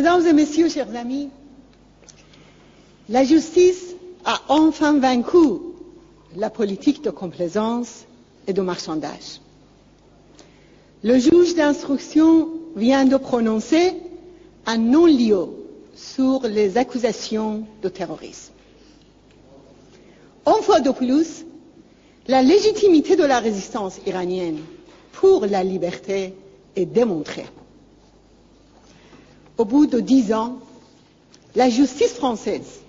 Mesdames et messieurs, chers amis, la justice a enfin vaincu la politique de complaisance et de marchandage. Le juge d'instruction vient de prononcer un non-lieu sur les accusations de terrorisme. Une fois de plus, la légitimité de la résistance iranienne pour la liberté est démontrée. Au bout de 10 ans, la justice française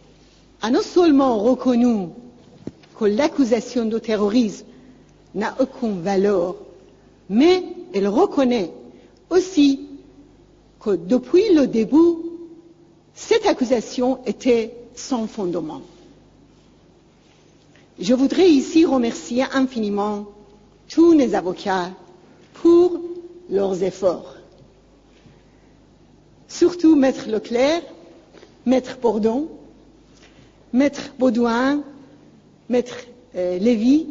a non seulement reconnu que l'accusation de terrorisme n'a aucune valeur, mais elle reconnaît aussi que depuis le début, cette accusation était sans fondement. Je voudrais ici remercier infiniment tous les avocats pour leurs efforts. Surtout Maître Leclerc, Maître Bourdon, Maître Baudouin, Maître Lévy,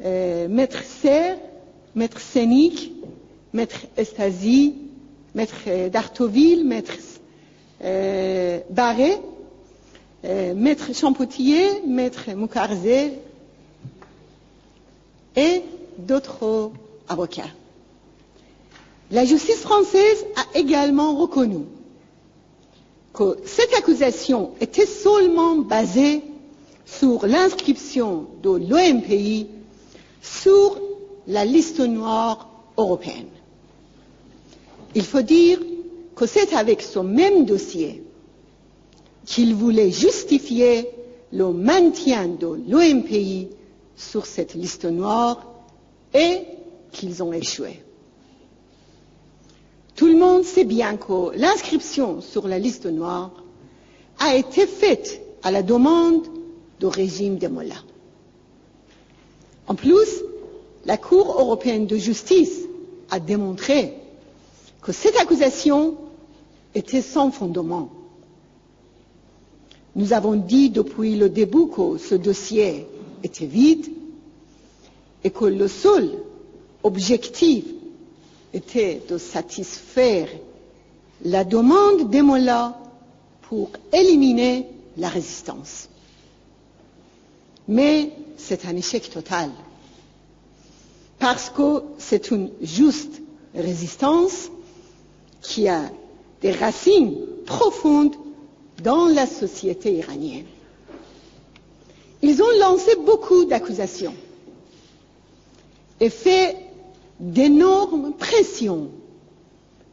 Maître Serre, Maître Sénic, Maître Estasi, Maître Dartoville, Maître Barré, Maître Champottier, Maître Moukarzé et d'autres avocats. La justice française a également reconnu que cette accusation était seulement basée sur l'inscription de l'OMPI sur la liste noire européenne. Il faut dire que c'est avec ce même dossier qu'ils voulaient justifier le maintien de l'OMPI sur cette liste noire et qu'ils ont échoué. Tout le monde sait bien que l'inscription sur la liste noire a été faite à la demande du régime des mollahs. En plus, la Cour européenne de justice a démontré que cette accusation était sans fondement. Nous avons dit depuis le début que ce dossier était vide et que le seul objectif était de satisfaire la demande des mollahs pour éliminer la résistance. Mais c'est un échec total, parce que c'est une juste résistance qui a des racines profondes dans la société iranienne. Ils ont lancé beaucoup d'accusations et fait d'énormes pressions,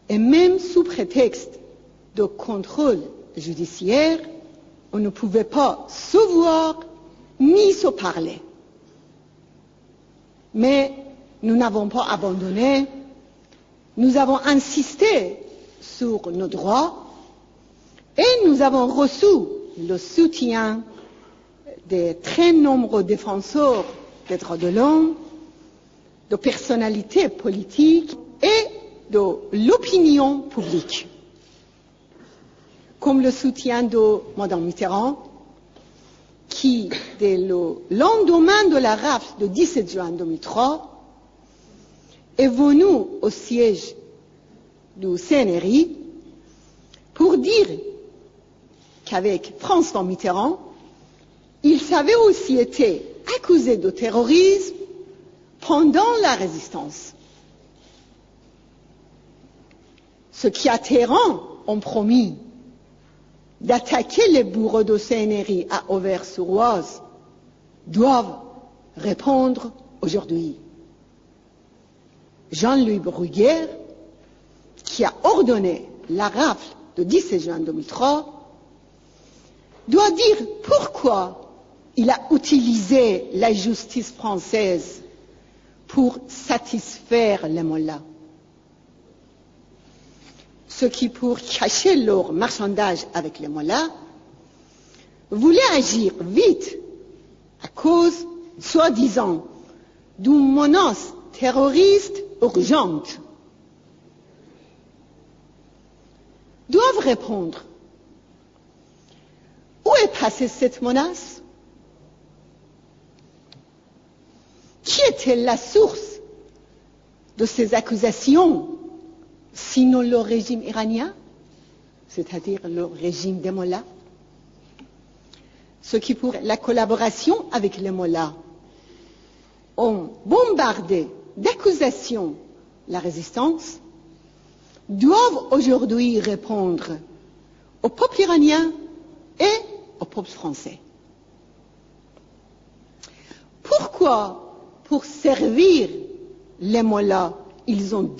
et même sous prétexte de contrôle judiciaire, on ne pouvait pas se voir ni se parler. Mais nous n'avons pas abandonné, nous avons insisté sur nos droits et nous avons reçu le soutien de très nombreux défenseurs des droits de l'homme, de personnalités politiques et de l'opinion publique, comme le soutien de Mme Mitterrand, qui, dès le lendemain de la rafle du 17 juin 2003, est venue au siège du CNRI pour dire qu'avec François Mitterrand, il avait aussi été accusé de terrorisme pendant la résistance. Ce qui a Téhéran ont promis d'attaquer les bureaux de CNRI à Auvers-sur-Oise doivent répondre aujourd'hui. Jean-Louis Bruguière, qui a ordonné la rafle de 17 juin 2003, doit dire pourquoi il a utilisé la justice française pour satisfaire les mollahs. Ceux qui, pour cacher leur marchandage avec les mollahs, voulaient agir vite à cause, soi-disant, d'une menace terroriste urgente, doivent répondre. Où est passée cette menace? Qui était la source de ces accusations, sinon le régime iranien? c'est-à-dire le régime des mollahs, ceux qui, pour la collaboration avec les mollahs, ont bombardé d'accusations la résistance, doivent aujourd'hui répondre au peuple iranien et au peuple français. Pourquoi, pour servir les mollahs, ils ont dit